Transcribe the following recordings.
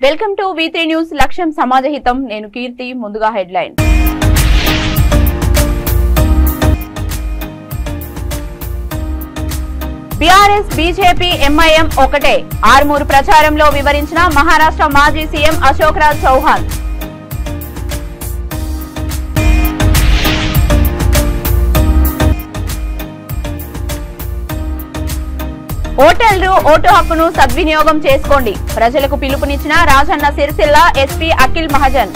Welcome to V3 news లక్ష్యం సమాజహితం నేను కీర్తి ముందుగా హెడ్లైన్ బీఆర్ఎస్ బీజేపీ ఎంఐఎం ఒకటే ఆర్మూరు ప్రచారంలో వివరించిన మహారాష్ట్ర మాజీ సీఎం అశోక్ రాజ్ చౌహాన్ ఓటర్లు ఓటు హక్కును సద్వినియోగం చేసుకోండి ప్రజలకు పిలుపునిచ్చిన రాజన్న సిరిసిల్ల ఎస్పీ అఖిల్ మహాజన్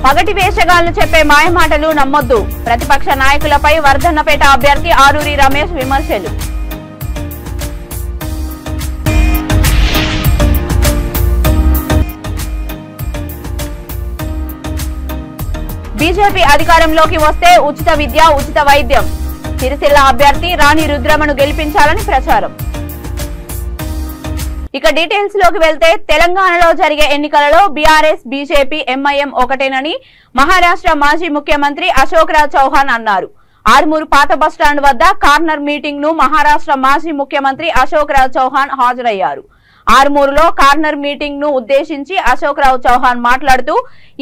పగటి వేషగాళ్లు చెప్పే మాయమాటలు నమ్మొద్దు ప్రతిపక్ష నాయకులపై వర్ధన్నపేట అభ్యర్థి ఆరూరి రమేష్ విమర్శలు బీజేపీ అధికారంలోకి వస్తే ఉచిత విద్య ఉచిత వైద్యం సిరిసిల్ల అభ్యర్థి రాణి రుద్రమను గెలిపించాలని ప్రచారం ఇక డీటెయిల్స్ లోకి వెళ్తే తెలంగాణలో జరిగే ఎన్నికలలో బీఆర్ఎస్ బీజేపీ ఎంఐఎం ఒకటేనని మహారాష్ట్ర మాజీ ముఖ్యమంత్రి అశోక్ రాజ్ చౌహాన్ అన్నారు ఆర్మూరు పాత బస్టాండ్ వద్ద కార్నర్ మీటింగ్ ను మహారాష్ట్ర మాజీ ముఖ్యమంత్రి అశోక్ రాజ్ చౌహాన్ హాజరయ్యారు ఆర్మూరులో కార్నర్ మీటింగ్ ను ఉద్దేశించి అశోక్ రాజ్ చౌహాన్ మాట్లాడుతూ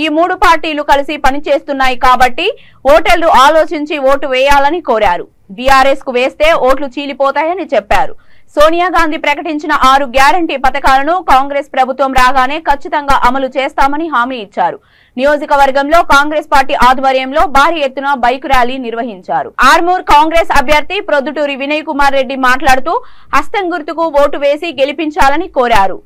ఈ మూడు పార్టీలు కలిసి పనిచేస్తున్నాయి కాబట్టి ఓటర్లు ఆలోచించి ఓటు వేయాలని కోరారు బీఆర్ఎస్ కు వేస్తే ఓట్లు చీలిపోతాయని చెప్పారు సోనియా గాంధీ ప్రకటించిన 6 గ్యారంటీ పథకాలను కాంగ్రెస్ ప్రభుత్వం రాగానే ఖచ్చితంగా అమలు చేస్తామని హామీ ఇచ్చారు నియోజకవర్గంలో కాంగ్రెస్ పార్టీ ఆధ్వర్యంలో భారీ ఎత్తున బైక్ ర్యాలీ నిర్వహించారు ఆర్మూర్ కాంగ్రెస్ అభ్యర్థి ప్రొద్దుటూరి వినయ్ కుమార్ రెడ్డి మాట్లాడుతూ హస్తం గుర్తుకు ఓటు వేసి గెలిపించాలని కోరారు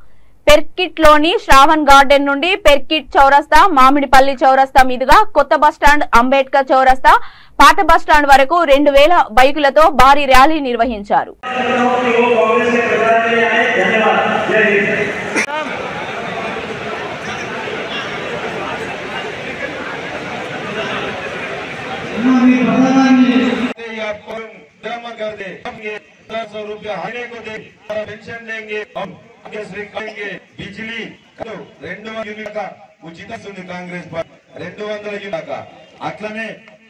పెర్కిట్ లోని శ్రావణ్ గార్డెన్ నుండి పెర్కిట్ చౌరస్తా మామిడిపల్లి చౌరస్తా మీదుగా కొత్త బస్టాండ్ అంబేద్కర్ చౌరస్తా పాత బస్టాండ్ వరకు 2000 బైకులతో భారీ ర్యాలీ నిర్వహించారు బిజిలీ 200 యూనిట్ల ఉచిత కాంగ్రెస్ పార్టీ 200 యూనిట్ల అట్లనే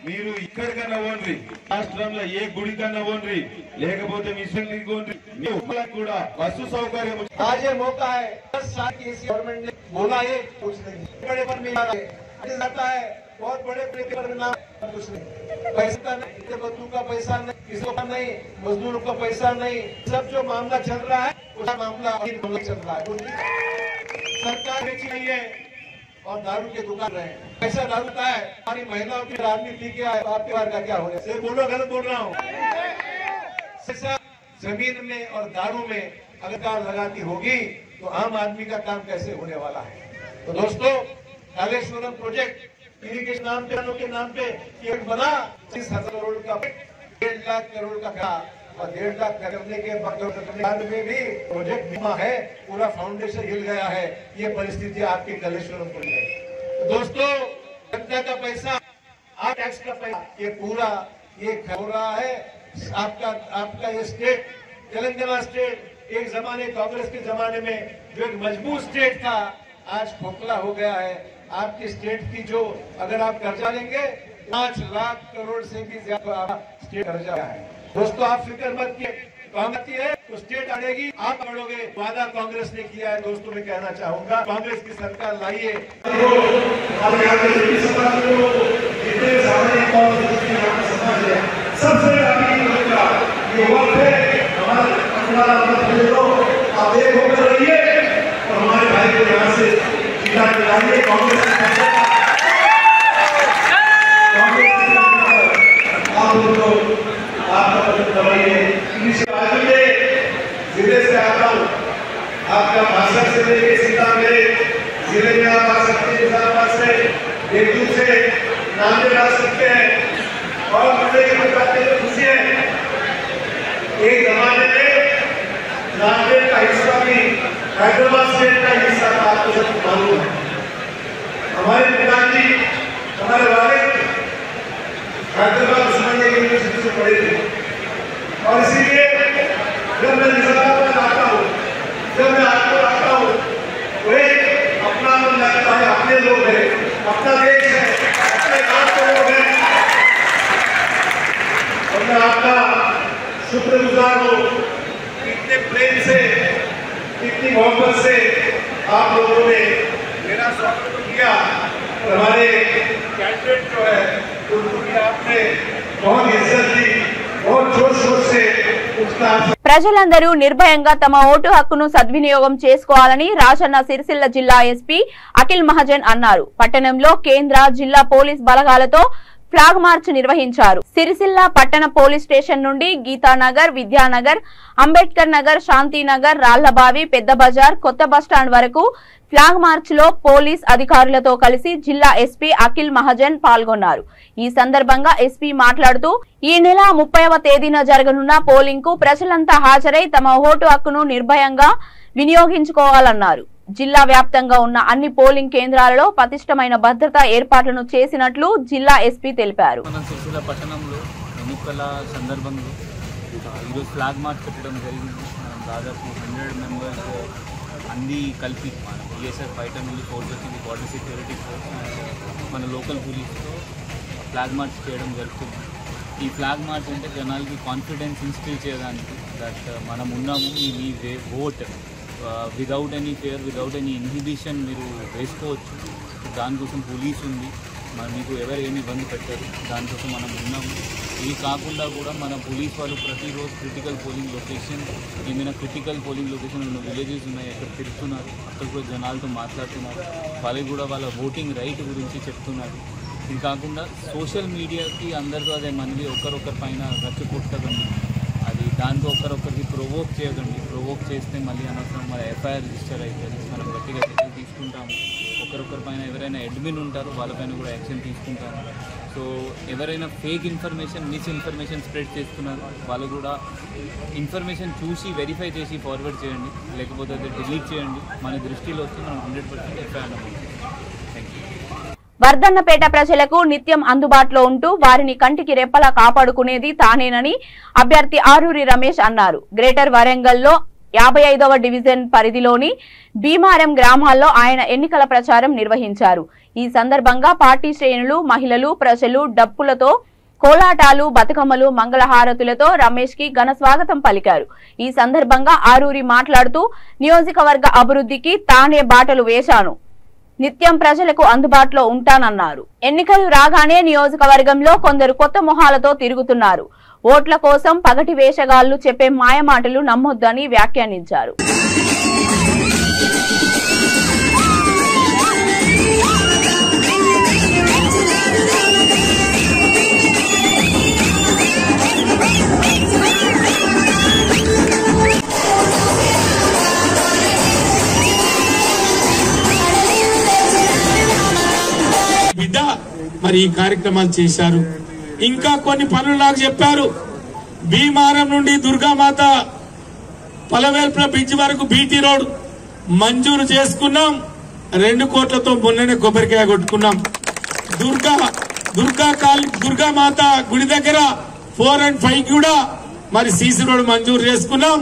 మీరు ఇక్కడికన్నా ఓన్రి రాష్ట్రంలో ఏ గుడి కన్నా ఓన్రి లేకపోతే మిషన్ కూడా బస్సు సౌకర్యం आज ये मौका है 10 साल की इस गवर्नमेंट ने बोला है कुछ नहीं बड़े पर में जाता है बहुत बड़े पर नाम कुछ नहीं पैसा नहीं बच्चों का पैसा नहीं किसी का नहीं मजदूरों का पैसा नहीं सब जो मामला चल रहा है उसका मामला चल रहा है सरकार बेची नहीं है और दारू के दुकान रहे पैसा दारू का है हमारी महिलाओं की राजनीति क्या है आपके बार का क्या हो रहा है बोलो गलत बोल रहा हूँ जमीन में और दारू में अगर कार लगाती होगी तो आम आदमी का काम कैसे होने वाला है तो दोस्तों कालेश्वरम प्रोजेक्ट इरिगेशन नाम पे ये बना 30,000 करोड़ का 1.5 लाख करोड़ का था और 1.5 लाख करने के बाद में भी प्रोजेक्ट बीमा है पूरा फाउंडेशन हिल गया है ये परिस्थिति आपकी कालेश्वरम को है तो दोस्तों जनता का पैसा आप टैक्स का पैसा ये पूरा ये हो रहा है आपका ये स्टेट तेलंगाना स्टेट एक जमाने कांग्रेस के जमाने में जो एक मजबूत स्टेट था आज खोखला हो गया है आपकी स्टेट की जो अगर आप कर्जा लेंगे 5 लाख करोड़ से भी ज्यादा स्टेट कर्जा है दोस्तों आप फिक्र मत कीजिए कांग्रेस है तो स्टेट आएगी आप बढ़ोगे वादा कांग्रेस ने किया है दोस्तों मैं कहना चाहूंगा कांग्रेस की सरकार लाइए सबसे आप एक होकर रहिए और हमारे भाई को यहाँ से जिला दिलाइए कांग्रेस आप उनको आपका बचत दबाइए जिले से आता हूँ आपका भाषण से लेके सीधा मेरे जिले में आप आ सकते हैं निजामाबाद से एक दूसरे नाम ला सकते हैं और मुझे ये बताते हुए खुशी है एक जमाने में नांदेड़ का हिस्सा भी हैदराबाद स्टेट का हिस्सा था आपको सब मालूम है हमारे पिताजी हमारे वालिद हैदराबाद उस्मानिया यूनिवर्सिटी से पढ़े थे और इसीलिए जब मैं निजामाबाद आता हूँ जब मैं आपको आता हूँ तो एक अपना मन लगता है अपने लोग हैं अपना देश है अपने गांव के लोग हैं मैं आपका शुक्रगुजार हूँ। इतने प्रेम से, इतनी मोहब्बत से आप लोगों ने मेरा स्वागत किया। हमारे कैंडिडेट जो है उनको भी आपने बहुत इज्जत दी, बहुत जोर शोर से उसका। ప్రజలందరూ నిర్భయంగా తమ ఓటు హక్కును సద్వినియోగం చేసుకోవాలని రాజన్న సిరిసిల్ల జిల్లా ఎస్పీ అఖిల్ మహాజన్ అన్నారు. పట్టణంలో కేంద్ర జిల్లా పోలీస్ బలగాలతో ఫ్లాగ్ మార్చ్ నిర్వహించారు. సిరిసిల్ల పట్టణ పోలీస్ స్టేషన్ నుండి గీతానగర్, విద్యానగర్, అంబేద్కర్ నగర్, శాంతినగర్, రాళ్లబావి, పెద్ద బజార్, కొత్త బస్టాండ్ వరకు ఫ్లాగ్ మార్చ్ లో పోలీస్ అధికారులతో కలిసి జిల్లా ఎస్పీ అఖిల్ మహాజన్ పాల్గొన్నారు. ఈ సందర్భంగా ఎస్పీ మాట్లాడుతూ ఈ నెల 30వ తేదీన జరగనున్న పోలింగ్ కు ప్రజలంతా హాజరై తమ ఓటు హక్కును నిర్భయంగా వినియోగించుకోవాలన్నారు. జిల్లా వ్యాప్తంగా ఉన్న అన్ని పోలింగ్ కేంద్రాలలో పటిష్టమైన భద్రతా ఏర్పాట్లను చేసినట్లు జిల్లా ఎస్పీ తెలిపారు. సిరిసిల్ల పట్టణంలో ఎన్నికల సందర్భంగా ఈరోజు ఫ్లాగ్ మార్చ్ పెట్టడం జరిగింది. దాదాపు 100 మెంబర్స్ అన్ని కలిపి మన బిఎస్ఎఫ్ బయట నుండి ఫోర్స్ వచ్చింది, బార్డర్ సెక్యూరిటీ ఫోర్స్, మన లోకల్ పోలీస్తో ఫ్లాగ్ మార్చ్ చేయడం జరుగుతుంది. ఈ ఫ్లాగ్ మార్చ్ అంటే జనాలకి కాన్ఫిడెన్స్ ఇన్స్టిల్ చేయడానికి దట్ మనం ఉన్నాము, మీ vote without any fear, without any inhibition మీరు వేసుకోవచ్చు. దానికోసం పోలీస్ ఉంది, మీకు ఎవరు ఏమి ఇబ్బంది పెట్టారు, దానికోసం మనం ఉన్నాము. ఇవి కాకుండా కూడా మన పోలీస్ వాళ్ళు ప్రతిరోజు క్రిటికల్ పోలింగ్ లొకేషన్, ఏమైనా క్రిటికల్ పోలింగ్ లొకేషన్ ఉన్న విలేజెస్ ఉన్నాయి, అక్కడ తిరుగుతున్నారు, అక్కడ కూడా జనాలతో మాట్లాడుతున్నారు, వాళ్ళకి కూడా వాళ్ళ ఓటింగ్ రైట్ గురించి చెప్తున్నారు. ఇది కాకుండా సోషల్ మీడియాకి అందరితో అదే మనవి ఒకరొకరి పైన రెచ్చగొట్టకండి, అది దాంతో ఒకరొకరికి ప్రొవోక్ చేయకండి. ప్రొవోక్ చేస్తే మళ్ళీ అనవసరం మన ఎఫ్ఐఆర్ రిజిస్టర్ అవుతుంది, మనం గట్టిగా చర్యలు తీసుకుంటాము. ఒకరొకరి పైన ఎవరైనా అడ్మిన్ ఉంటారో వాళ్ళపైన కూడా యాక్షన్ తీసుకుంటాము. సో ఎవరైనా ఫేక్ ఇన్ఫర్మేషన్, మిస్ఇన్ఫర్మేషన్ స్ప్రెడ్ చేస్తున్నారు, వాళ్ళు కూడా ఇన్ఫర్మేషన్ చూసి వెరిఫై చేసి ఫార్వర్డ్ చేయండి, లేకపోతే అది డిలీట్ చేయండి. మన దృష్టిలో వస్తే మనం 100% ఎఫ్ఐఆర్ నమోదు. Thank you. వర్ధన్నపేట ప్రజలకు నిత్యం అందుబాటులో ఉంటూ వారిని కంటికి రెప్పలా కాపాడుకునేది తానేనని అభ్యర్థి ఆరూరి రమేష్ అన్నారు. గ్రేటర్ వరంగల్లో 55వ డివిజన్ పరిధిలోని భీమారం గ్రామాల్లో ఆయన ఎన్నికల ప్రచారం నిర్వహించారు. ఈ సందర్భంగా పార్టీ శ్రేణులు, మహిళలు, ప్రజలు డప్పులతో, కోలాటాలు, బతుకమ్మలు, మంగళహారతులతో రమేష్ కి ఘన స్వాగతం పలికారు. ఈ సందర్భంగా ఆరూరి మాట్లాడుతూ నియోజకవర్గ అభివృద్ధికి తానే బాటలు వేశాను, నిత్యం ప్రజలకు అందుబాటులో ఉంటానన్నారు. ఎన్నికలు రాగానే నియోజకవర్గంలో కొందరు కొత్త మొహాలతో తిరుగుతున్నారు, ఓట్ల కోసం పగటి వేషగాళ్లు చెప్పే మాయమాటలు నమ్మొద్దని వ్యాఖ్యానించారు. బిడ్డ మరి ఈ కార్యక్రమాలు చేశారు. ఇంకా కొన్ని పనులు నాకు చెప్పారు. భీమారం నుండి దుర్గామాత పలవేల్పుల బ్రిడ్జ్ వరకు బీటీ రోడ్ మంజూరు చేసుకున్నాం. 2 కోట్లతో మొన్ననే కొబ్బరికాయ కొట్టుకున్నాం. దుర్గామాత గుడి దగ్గర 4 and 5 కూడా మరి సీసీ రోడ్ మంజూరు చేసుకున్నాం,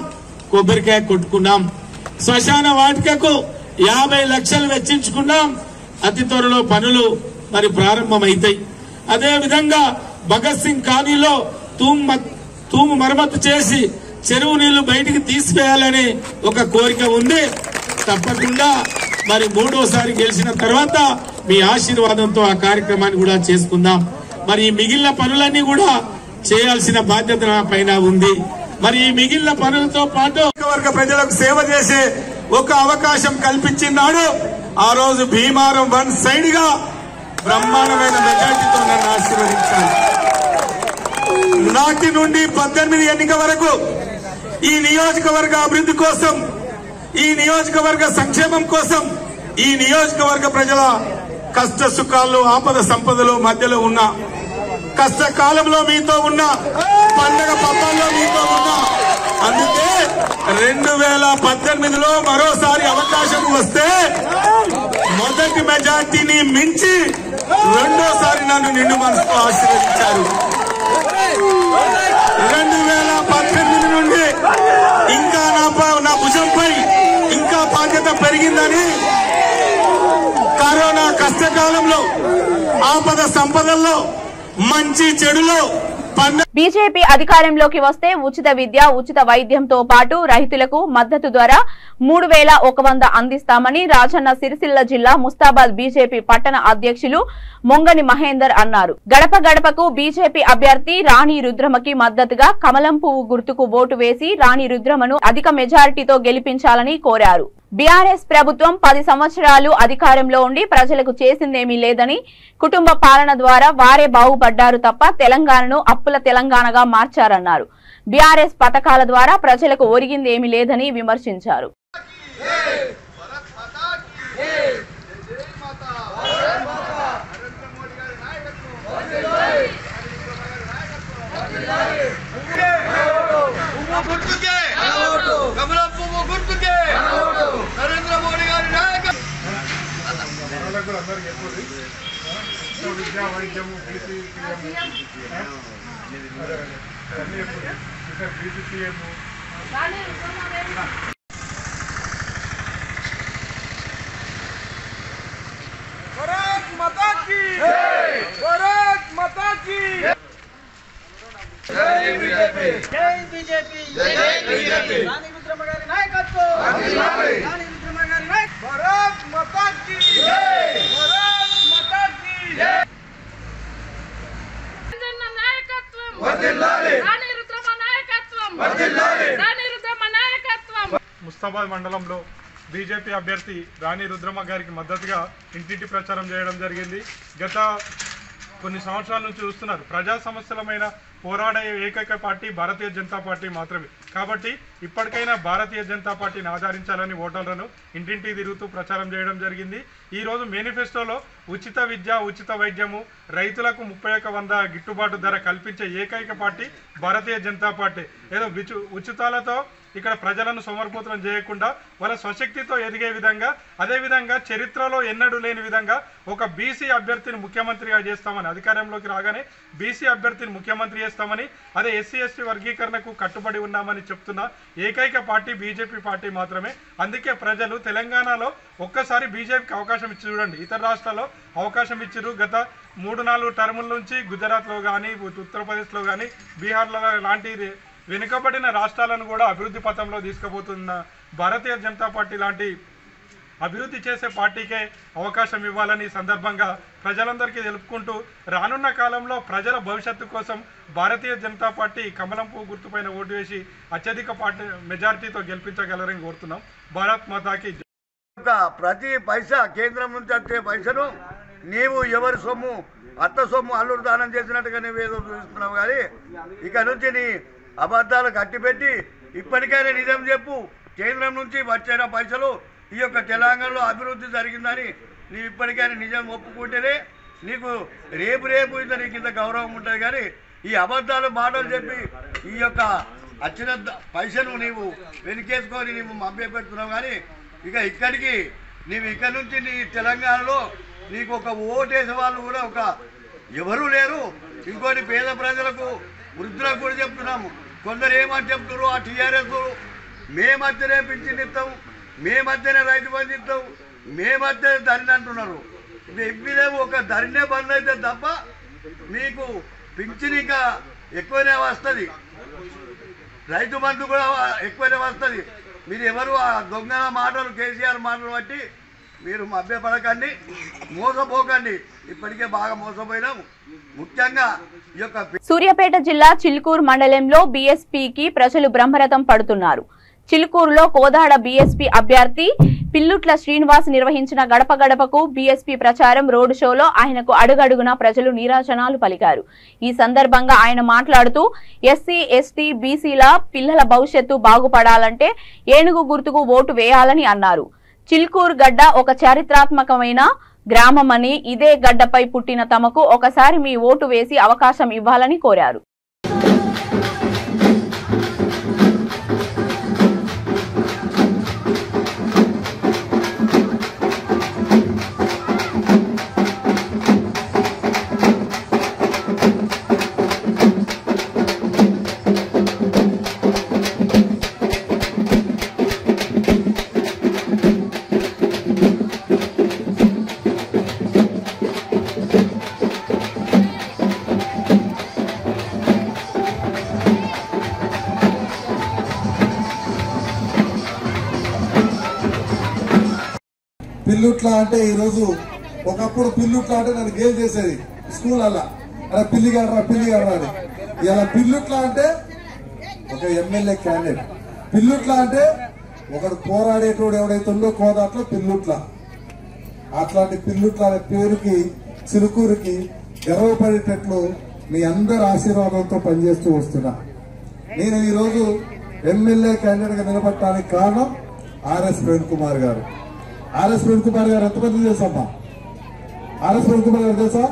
కొబ్బరికాయ కొట్టుకున్నాం. శ్మశాన వాటికకు 50 లక్షలు వెచ్చించుకున్నాం. అతి త్వరలో పనులు మరి ప్రారంభమైతాయి. అదే విధంగా భగత్ సింగ్ కాలనీలో తూము మరమ్మతు చేసి చెరువు నీళ్లు బయటికి తీసివేయాలని ఒక కోరిక ఉంది. తప్పకుండా మరి 3వసారి గెలిచిన తర్వాత మీ ఆశీర్వాదంతో ఆ కార్యక్రమాన్ని కూడా చేసుకుందాం. మరి ఈ మిగిలిన పనులన్నీ కూడా చేయాల్సిన బాధ్యత నా పైన ఉంది. మరి ఈ మిగిలిన పనులతో పాటు వర్గ ప్రజలకు సేవ చేసే ఒక అవకాశం కల్పించినాడు. ఆ రోజు భీమారం 1 సైడ్ గా బ్రహ్మాండమైన మెజార్టీతో నన్ను ఆశీర్వదించారు. నాటి నుండి 18 ఎన్నిక వరకు ఈ నియోజకవర్గ అభివృద్ధి కోసం, ఈ నియోజకవర్గ సంక్షేమం కోసం, ఈ నియోజకవర్గ ప్రజల కష్ట సుఖాల్లో, ఆపద సంపదలో మధ్యలో ఉన్న, కష్టకాలంలో మీతో ఉన్న, పండగ పబ్బాల్లో మీతో ఉన్న. అందుకే 2018లో మరోసారి అవకాశం వస్తే మొదటి మెజార్టీని మించి 2వసారి నన్ను నిండు మనసుతో ఆశీర్వదించారు. 2018 నుండి ఇంకా నా భుజంపై ఇంకా బాధ్యత పెరిగిందని, కరోనా కష్టకాలంలో, ఆపద సంపదల్లో, మంచి చెడులో బీజేపీ అధికారంలోకి వస్తే ఉచిత విద్య, ఉచిత వైద్యంతో పాటు రైతులకు మద్దతు ధర 3100 అందిస్తామని రాజన్న సిరిసిల్ల జిల్లా ముస్తాబాద్ బీజేపీ పట్టణ అధ్యక్షులు మొంగని మహేందర్ అన్నారు. గడప గడపకు బీజేపీ అభ్యర్థి రాణి రుద్రమకి మద్దతుగా కమలం పువ్వు గుర్తుకు ఓటు వేసి రాణి రుద్రమను అధిక మెజారిటీతో గెలిపించాలని కోరారు. బీఆర్ఎస్ ప్రభుత్వం 10 సంవత్సరాలు అధికారంలో ఉండి ప్రజలకు చేసిందేమీ లేదని, కుటుంబ పాలన ద్వారా వారే బాగుపడ్డారు తప్ప తెలంగాణను అప్పుల తెలంగాణగా మార్చారన్నారు. బీఆర్ఎస్ పథకాల ద్వారా ప్రజలకు ఒరిగిందేమీ లేదని విమర్శించారు. విద్యా వైద్యము భారత్ మాతా కీ భారత్ మాతా కీ జై బీజేపీ జై బీజేపీ జై బీజేపీ రాణి రుద్రమ గారి నాయకత్వం రాణి రుద్రమ గారి నాయకత్వం భారత్ మాతా కీ జై భారత్ మాతా కీ జై నాయకత్వం వర్ధిల్లాలి రాణి రుద్రమ నాయకత్వం వర్ధిల్లాలి రాణి రుద్రమ నాయకత్వం. ముస్తాబాద్ మండలంలో బీజేపీ అభ్యర్థి రాణి రుద్రమ గారికి మద్దతుగా ఇంటింటి ప్రచారం చేయడం జరిగింది. గత కొన్ని సంవత్సరాల నుంచి చూస్తున్నారు, ప్రజా సమస్యలమైన పోరాడే ఏకైక పార్టీ భారతీయ జనతా పార్టీ మాత్రమే. కాబట్టి ఇప్పటికైనా భారతీయ జనతా పార్టీని ఆదరించాలని ఓటర్లను ఇంటింటి తిరుగుతూ ప్రచారం చేయడం జరిగింది. ఈరోజు మేనిఫెస్టోలో ఉచిత విద్య, ఉచిత వైద్యము, రైతులకు 3100 గిట్టుబాటు ధర కల్పించే ఏకైక పార్టీ భారతీయ జనతా పార్టీ. ఏదో ఉచితాలతో ఇక్కడ ప్రజలను సోమరిపోతులను చేయకుండా వాళ్ళ స్వశక్తితో ఎదిగే విధంగా, అదేవిధంగా చరిత్రలో ఎన్నడూ లేని విధంగా ఒక బీసీ అభ్యర్థిని ముఖ్యమంత్రిగా చేస్తామని, అధికారంలోకి రాగానే బీసీ అభ్యర్థిని ముఖ్యమంత్రి చేస్తామని, అదే ఎస్సీ ఎస్టీ వర్గీకరణకు కట్టుబడి ఉన్నామని చెప్తున్న ఏకైక పార్టీ బీజేపీ పార్టీ మాత్రమే. అందుకే ప్రజలు తెలంగాణలో ఒక్కసారి బీజేపీకి అవకాశం ఇచ్చి చూడండి. ఇతర రాష్ట్రాల్లో అవకాశం ఇచ్చిరు. గత 3-4 టర్ముల నుంచి గుజరాత్లో కానీ, ఉత్తరప్రదేశ్లో కానీ, బీహార్లో లాంటి వెనుకబడిన రాష్ట్రాలను కూడా అభివృద్ధి పథంలో తీసుకుపోతున్న భారతీయ జనతా పార్టీ లాంటి అభివృద్ధి చేసే పార్టీకే అవకాశం ఇవ్వాలని సందర్భంగా ప్రజలందరికీ తెలుపుకుంటూ, రానున్న కాలంలో ప్రజల భవిష్యత్తు కోసం భారతీయ జనతా పార్టీ కమలం పువ్వు గుర్తుపైన ఓటు వేసి అత్యధిక మెజారిటీతో గెలిపించగలరని కోరుతున్నాం. భారత్ మాతాకి ప్రతి పైసా కేంద్రం నుంచి వచ్చే పైసను నీవు ఎవరి సొమ్ము, అత్త సొమ్ము అల్లుడు దానం చేసినట్టుగా నువ్వు ఏదో చూస్తున్నావు. కానీ ఇక నుంచి నీ అబద్ధాలు కట్టిపెట్టి ఇప్పటికైనా నిజం చెప్పు. కేంద్రం నుంచి వచ్చిన పైసలు ఈ యొక్క తెలంగాణలో అభివృద్ధి జరిగిందని నీవు ఇప్పటికైనా నిజం ఒప్పుకుంటేనే నీకు రేపు నీకు ఇంత గౌరవం ఉంటుంది. కానీ ఈ అబద్ధాలు మాటలు చెప్పి ఈ యొక్క వచ్చిన పైసను నీవు వెనుకేసుకొని నీవు మభ్యపెడుతున్నావు. కానీ ఇక్కడికి నీవు ఇక్కడ నుంచి నీ తెలంగాణలో నీకు ఒక ఓటేసే వాళ్ళు కూడా ఎవరూ లేరు. ఇంకోటి పేద ప్రజలకు, వృద్ధులకు కూడా చెప్తున్నాము. కొందరు ఏమని చెప్తున్నారు, ఆ టీఆర్ఎస్ మేమధ్యనే పింఛన్ ఇస్తాం, మేమధ్యనే రైతు బంధు ఇస్తాం, మేమధ్యనే ధరని అంటున్నారు. ఎవ్విలేము ఒక ధరనే బంద్ అయితే తప్ప మీకు పింఛన్ ఇంకా ఎక్కువనే వస్తుంది, రైతు బంధు కూడా ఎక్కువనే వస్తుంది. మీరు ఎవరు ఆ దొంగల మాటలు, కేసీఆర్ మాటలు బట్టి మీరు మభ్యపడకండి, మోసపోకండి. ఇప్పటికే బాగా మోసపోయినాము. ముఖ్యంగా ఈ యొక్క సూర్యాపేట జిల్లా చిలుకూరు మండలంలో బీఎస్పీకి ప్రజలు బ్రహ్మరథం పడుతున్నారు. చిలుకూరులో కోదాడ బీఎస్పీ అభ్యర్థి పిల్లుట్ల శ్రీనివాస్ నిర్వహించిన గడప గడపకు బీఎస్పీ ప్రచారం రోడ్ షోలో ఆయనకు అడుగడుగునా ప్రజలు నీరాజనాలు పలికారు. ఈ సందర్భంగా ఆయన మాట్లాడుతూ ఎస్సీ, ఎస్టీ, బీసీల పిల్లల భవిష్యత్తు బాగుపడాలంటే ఏనుగు గుర్తుకు ఓటు వేయాలని అన్నారు. చిలుకూరు గడ్డ ఒక చారిత్రాత్మకమైన గ్రామమని, ఇదే గడ్డపై పుట్టిన తమకు ఒకసారి మీ ఓటు వేసి అవకాశం ఇవ్వాలని కోరారు. పిల్లుట్లా అంటే ఈరోజు ఒకప్పుడు పిల్లుట్లా అంటే నన్ను గేల్ చేసేది స్కూల్ అలా, అలా పిల్లిగాడరా అని. ఇలా పిల్లుట్లా అంటే ఒక ఎమ్మెల్యే క్యాండిడేట్, పిల్లుట్లా అంటే ఒకడు పోరాడేటోడు ఎవడైతే ఉందో కోదాట్లో పిల్లుట్లా. అట్లాంటి పిల్లుట్ల అనే పేరుకి చిలుకూరుకి గర్వపడేటట్లు మీ అందరి ఆశీర్వాదంతో పనిచేస్తూ వస్తున్నా. నేను ఈరోజు ఎమ్మెల్యే క్యాండిడేట్ గా నిలబడటానికి కారణం ఆర్ఎస్ ప్రవీణ్ కుమార్ గారు. ఆర్ఎస్ ప్రవీణ్ కుమార్ గారు ఎంతమంది తెలుసమ్మా? ఆర్ఎస్ ప్రవీణ్ కుమార్ గారు తెలుసా?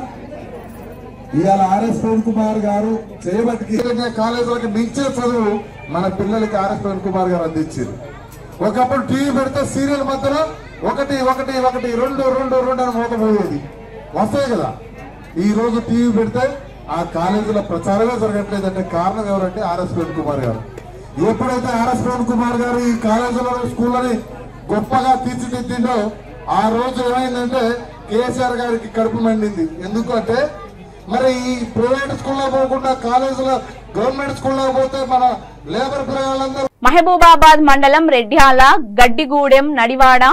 ఇవాళ ఆర్ఎస్ ప్రవీణ్ కుమార్ గారు చేయబట్టి కాలేజీలకు మించే చదువు మన పిల్లలకి ఆర్ఎస్ ప్రవీణ్ కుమార్ గారు అందించారు. ఒకప్పుడు టీవీ పెడితే సీరియల్ మధ్యలో 1 1 1 2 2 2 అని మోకపోయేది వస్తాయి కదా. ఈ రోజు టీవీ పెడితే ఆ కాలేజీలో ప్రచారమే జరగట్లేదంటే కారణం ఎవరంటే ఆర్ఎస్ ప్రవీణ్ కుమార్ గారు. ఎప్పుడైతే ఆర్ఎస్ ప్రవీణ్ కుమార్ గారు ఈ కాలేజీలో స్కూళ్ళని గొప్పగా తీర్చిదిద్దిండో ఆ రోజు ఏమైందంటే కేసీఆర్ గారికి కడుపు మండింది. ఎందుకంటే మరి ఈ ప్రైవేట్ స్కూల్లో పోకుండా కాలేజీలో గవర్నమెంట్ స్కూల్లో పోతే మన లేబర్ పిల్లలందరూ. మహబూబాబాద్ మండలం రెడ్యాల, గడ్డిగూడెం, నడివాడ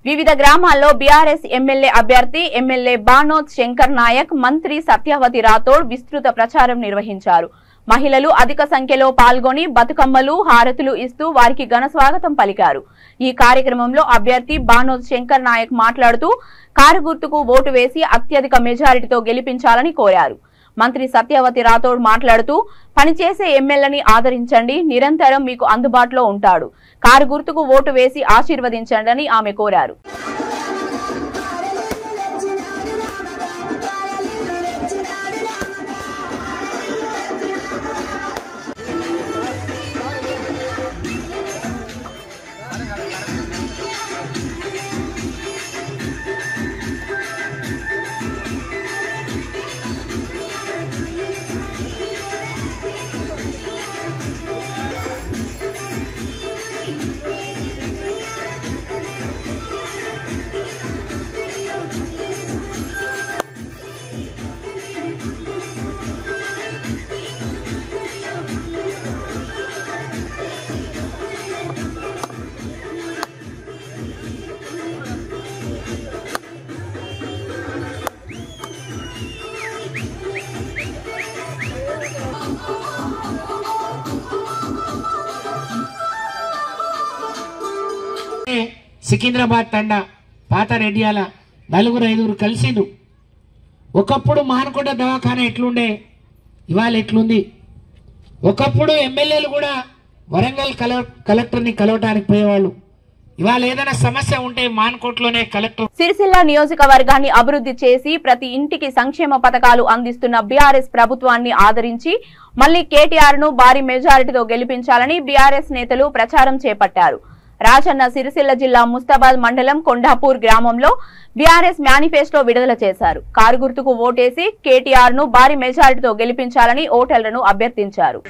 వివిధ గ్రామాల్లో బీఆర్ఎస్ ఎమ్మెల్యే అభ్యర్థి ఎమ్మెల్యే బానోత్ శంకర్ నాయక్, మంత్రి సత్యవతి రాథోడ్ విస్తృత ప్రచారం నిర్వహించారు. మహిళలు అధిక సంఖ్యలో పాల్గొని బతుకమ్మలు, హారతులు ఇస్తూ వారికి ఘన స్వాగతం పలికారు. ఈ కార్యక్రమంలో అభ్యర్థి బానోత్ శంకర్ నాయక్ మాట్లాడుతూ కారు గుర్తుకు ఓటు వేసి అత్యధిక మెజారిటీతో గెలిపించాలని కోరారు. మంత్రి సత్యవతి రాథోడ్ మాట్లాడుతూ పనిచేసే ఎమ్మెల్యేని ఆదరించండి, నిరంతరం మీకు అందుబాటులో ఉంటాడు, కారు గుర్తుకు ఓటు వేసి ఆశీర్వదించండి అని ఆమె కోరారు. సికింద్రాబాద్ తండా పాత రెడ్డియాల 4-5 కలిసిండు. ఒకప్పుడు మానకొండ దవాఖాన ఎట్లుండే, ఇవాళ ఎట్లుంది. ఒకప్పుడు ఎమ్మెల్యేలు కూడా వరంగల్ కలెక్టర్ని కలవటానికి పోయేవాళ్ళు. ఇవాళ ఏదైనా సమస్య ఉంటే మానకోట్లోనే కలెక్టర్. సిరిసిల్ల నియోజకవర్గాన్ని అభివృద్ధి చేసి ప్రతి ఇంటికి సంక్షేమ పథకాలు అందిస్తున్న బీఆర్ఎస్ ప్రభుత్వాన్ని ఆదరించి మళ్లీ కేటీఆర్ ను భారీ మెజారిటీతో గెలిపించాలని బీఆర్ఎస్ నేతలు ప్రచారం చేపట్టారు. రాజన్న సిరిసిల్ల జిల్లా ముస్తాబాద్ మండలం కొండాపూర్ గ్రామంలో బీఆర్ఎస్ మేనిఫెస్టో విడుదల చేశారు. కారు గుర్తుకు ఓటేసి కేటీఆర్ ను భారీ మెజారిటీతో గెలిపించాలని ఓటర్లను అభ్యర్థించారు.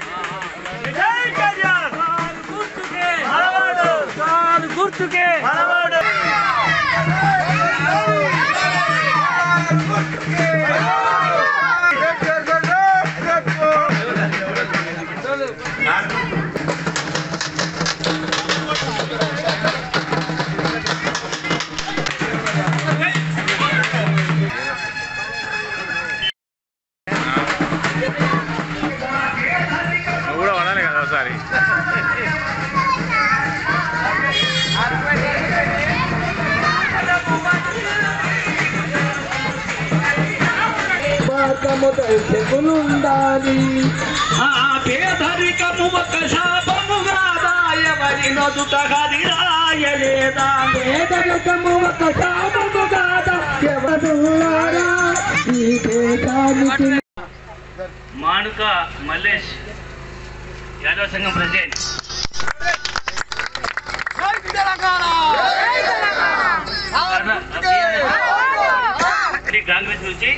మానుక మల్లేష్ యాదవ్ సంఘం ప్రెసిడెంట్. కాంగ్రెస్ నుంచి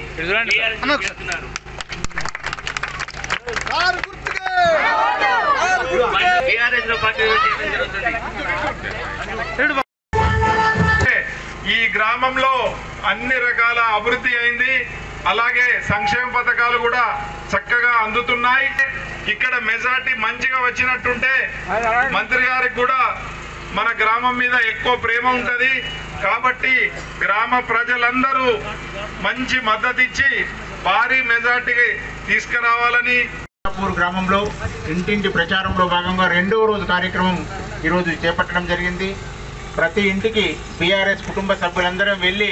ఈ గ్రామంలో అన్ని రకాల అభివృద్ధి అయింది. అలాగే సంక్షేమ పథకాలు కూడా చక్కగా అందుతున్నాయి. ఇక్కడ మెజార్టీ మంచిగా వచ్చినట్టుంటే మంత్రి గారికి కూడా మన గ్రామం మీద ఎక్కువ ప్రేమ ఉంటది. కాబట్టి గ్రామ ప్రజలందరూ మంచి మద్దతు ఇచ్చి భారీ మెజార్టీకి తీసుకురావాలని గ్రామంలో ఇంటింటి ప్రచారంలో భాగంగా రెండవ రోజు కార్యక్రమం ఈరోజు చేపట్టడం జరిగింది. ప్రతి ఇంటికి బీఆర్ఎస్ కుటుంబ సభ్యులందరం వెళ్ళి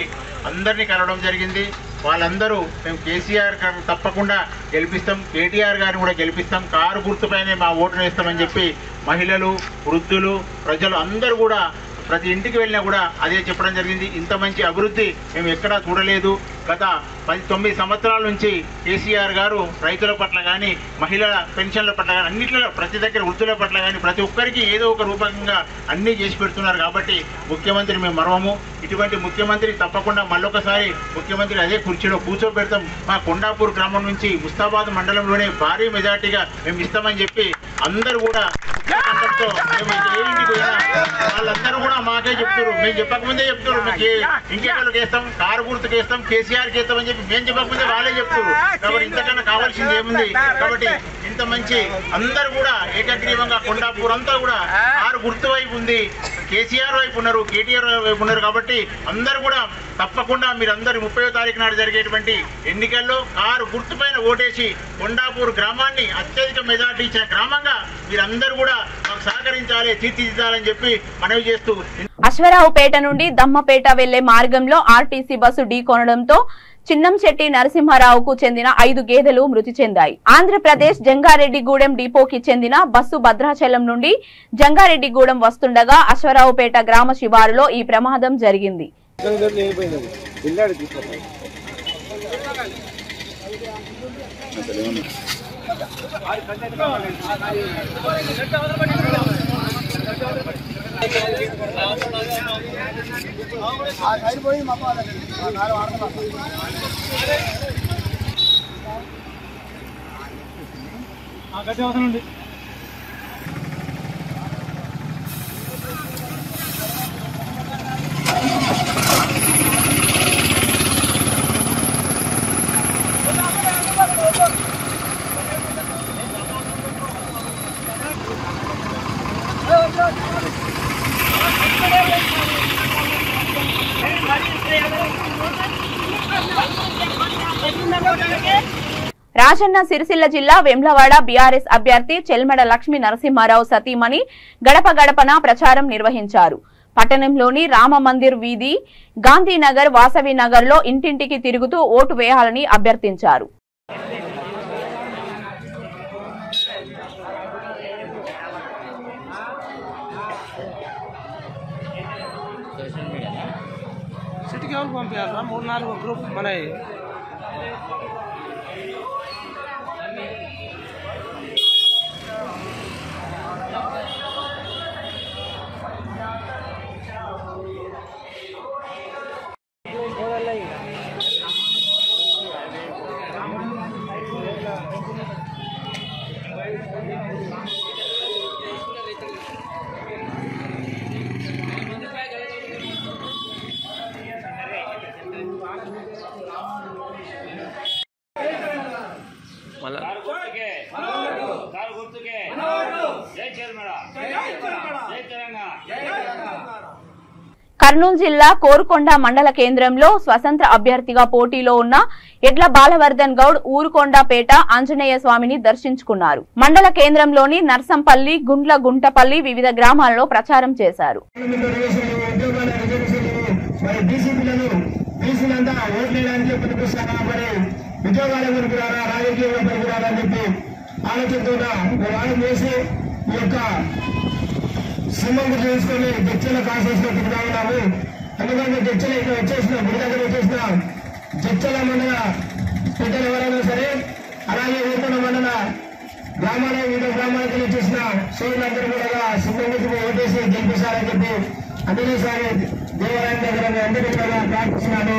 అందరినీ కలవడం జరిగింది. వాళ్ళందరూ మేము కేసీఆర్ గారు తప్పకుండా గెలిపిస్తాం, కేటీఆర్ గారిని కూడా గెలిపిస్తాం, కారు గుర్తుపైనే మా ఓటును వేస్తామని చెప్పి మహిళలు, వృద్ధులు, ప్రజలు అందరూ కూడా ప్రతి ఇంటికి వెళ్ళినా కూడా అదే చెప్పడం జరిగింది. ఇంత మంచి అభివృద్ధి మేము ఎక్కడా చూడలేదు. గత 19 సంవత్సరాల నుంచి కేసీఆర్ గారు రైతుల పట్ల కానీ, మహిళల పెన్షన్ల పట్ల కానీ, అన్నింటిలో ప్రతి దగ్గర వృద్ధుల పట్ల కానీ ప్రతి ఒక్కరికి ఏదో ఒక రూపంగా అన్నీ చేసి పెడుతున్నారు. కాబట్టి ముఖ్యమంత్రిని మేము మరవము. ఇటువంటి ముఖ్యమంత్రి తప్పకుండా మళ్ళొకసారి ముఖ్యమంత్రి అదే కుర్చీలో కూర్చోబెడతాం. మా కొండాపూర్ గ్రామం నుంచి ముస్తాబాద్ మండలంలోనే భారీ మెజార్టీగా మేము ఇస్తామని చెప్పి అందరూ కూడా మేము ఏ ఇంటికి పోయినా వాళ్ళందరూ కూడా మాకే చెప్తారు. మేము చెప్పకముందే చెప్తారు మీకు ఇంకెక్కడికి వేస్తాం, కారు గుర్తుకు వేస్తాం, కేసీఆర్కి వేస్తామని చెప్పి మేము చెప్పకముందే వాళ్ళే చెప్తారు. కాబట్టి ఇంతకన్నా కావాల్సింది ఏముంది? కాబట్టి ఇంత మంచి అందరూ కూడా ఏకగ్రీవంగా కొండాపూర్ అంతా కూడా కారు గుర్తు వైపు ఉంది, కేసీఆర్ వైపు ఉన్నారు, కేటీఆర్ వైపు ఉన్నారు. కాబట్టి అందరూ కూడా తప్పకుండా మీరందరూ 30వ తారీఖు నాడు జరిగేటువంటి ఎన్నికల్లో కారు గుర్తుపైన ఓటేసి కొండాపూర్ గ్రామాన్ని అత్యధిక మెజార్టీ ఇచ్చిన గ్రామంగా మీరందరూ కూడా మాకు సహకరించాలి, తీర్చిదిద్దాలని చెప్పి మనవి చేస్తూ అశ్వరావుపేట నుండి దమ్మపేట వెళ్లే మార్గంలో ఆర్టీసీ బస్సు ఢీకొనడంతో చిన్నంశెట్టి నరసింహారావుకు చెందిన 5 గేదెలు మృతి చెందాయి. ఆంధ్రప్రదేశ్ జంగారెడ్డిగూడెం డిపోకి చెందిన బస్సు భద్రాచలం నుండి జంగారెడ్డిగూడెం వస్తుండగా అశ్వరావుపేట గ్రామ శివారులో ఈ ప్రమాదం జరిగింది. రాజన్న సిరిసిల్ల జిల్లా వెమ్లవాడ బీఆర్ఎస్ అభ్యర్థి చెల్మడ లక్ష్మీ నరసింహారావు సతీమణి గడప గడపన ప్రచారం నిర్వహించారు. పట్టణంలోని రామ మందిర్ వీధి, గాంధీనగర్, వాసవి నగర్ లో ఇంటింటికి తిరుగుతూ ఓటు వేయాలని అభ్యర్థించారు. పంపించారా 3-4 గ్రూప్ మన కర్నూలు జిల్లా కోరుకొండ మండల కేంద్రంలో స్వతంత్ర అభ్యర్థిగా పోటీలో ఉన్న ఎడ్ల బాలవర్ధన్ గౌడ్ ఊరుకొండపేట ఆంజనేయ స్వామిని దర్శించుకున్నారు. మండల కేంద్రంలోని నర్సంపల్లి, గుండ్ల గుంటపల్లి వివిధ గ్రామాలలో ప్రచారం చేశారు. సిమెంట్ చేసుకుని జడ్చల కాసేసిన తిరుగుతా ఉన్నాము. ఎందుకంటే జడ్చల ఇక్కడ వచ్చేసిన గుడి దగ్గర వచ్చేసిన జడ్చల మండల పెద్దలు ఎవరైనా సరే, అలాగే ఊరుకొండ మండల గ్రామాల వివిధ గ్రామాలకు వచ్చేసిన సోదరులందరూ కూడా సిమెంట్కి ఓటేసి గెలిపిస్తారని చెప్పి అందుకేసారి దేవాలయం దగ్గర మీ అందరికీ కూడా ప్రార్థిస్తున్నాను.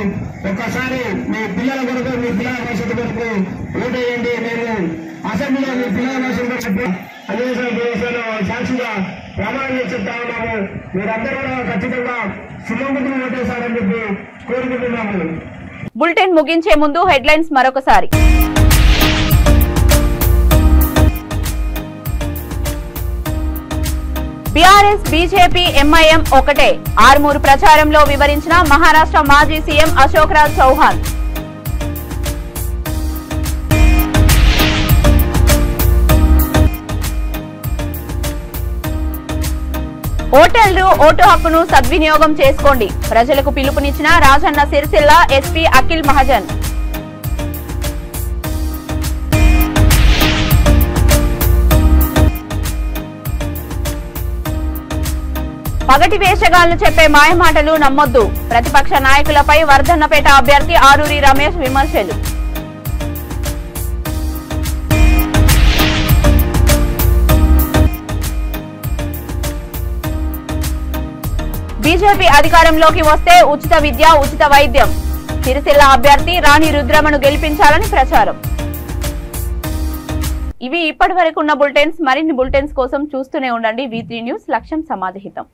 ఒక్కసారి మీ పిల్లల కొరకు, మీ పిల్లల భవిష్యత్తు కొరకు ఓటేయండి. మేము అసెంబ్లీలో మీ పిల్లల భవిష్యత్తు చెప్పి అందుకేసారి దేవస్థానం సాక్షిగా ప్రమాణం చెప్తా ఉన్నాము. మీరందరూ కూడా ఖచ్చితంగా సుమంగుతులు ఓటేశారని చెప్పి కోరుకుంటున్నాము. బులెటిన్ ముగించే ముందు హెడ్లైన్స్ మరొకసారి. బీఆర్ఎస్ బీజేపీ ఎంఐఎం ఒకటే ఆర్మూరు ప్రచారంలో వివరించిన మహారాష్ట్ర మాజీ సీఎం అశోక్ రాజ్ చౌహాన్. ఓటర్లు ఓటు హక్కును సద్వినియోగం చేసుకోండి ప్రజలకు పిలుపునిచ్చిన రాజన్న సిరిసిల్ల ఎస్పీ అఖిల్ మహాజన్. పగటి వేషగాళ్లు చెప్పే మాయమాటలు నమ్మొద్దు ప్రతిపక్ష నాయకులపై వర్ధన్నపేట అభ్యర్థి ఆరూరి రమేష్ విమర్శలు. బీజేపీ అధికారంలోకి వస్తే ఉచిత విద్య ఉచిత వైద్యం సిరిసిల్ల అభ్యర్థి రాణి రుద్రమను గెలిపించాలని ప్రచారం. ఇవి ఇప్పటి వరకు ఉన్న బులెటిన్స్. మరిన్ని బులెటిన్స్ కోసం చూస్తూనే ఉండండి V3 న్యూస్. లక్ష్యం సమాధిహితం.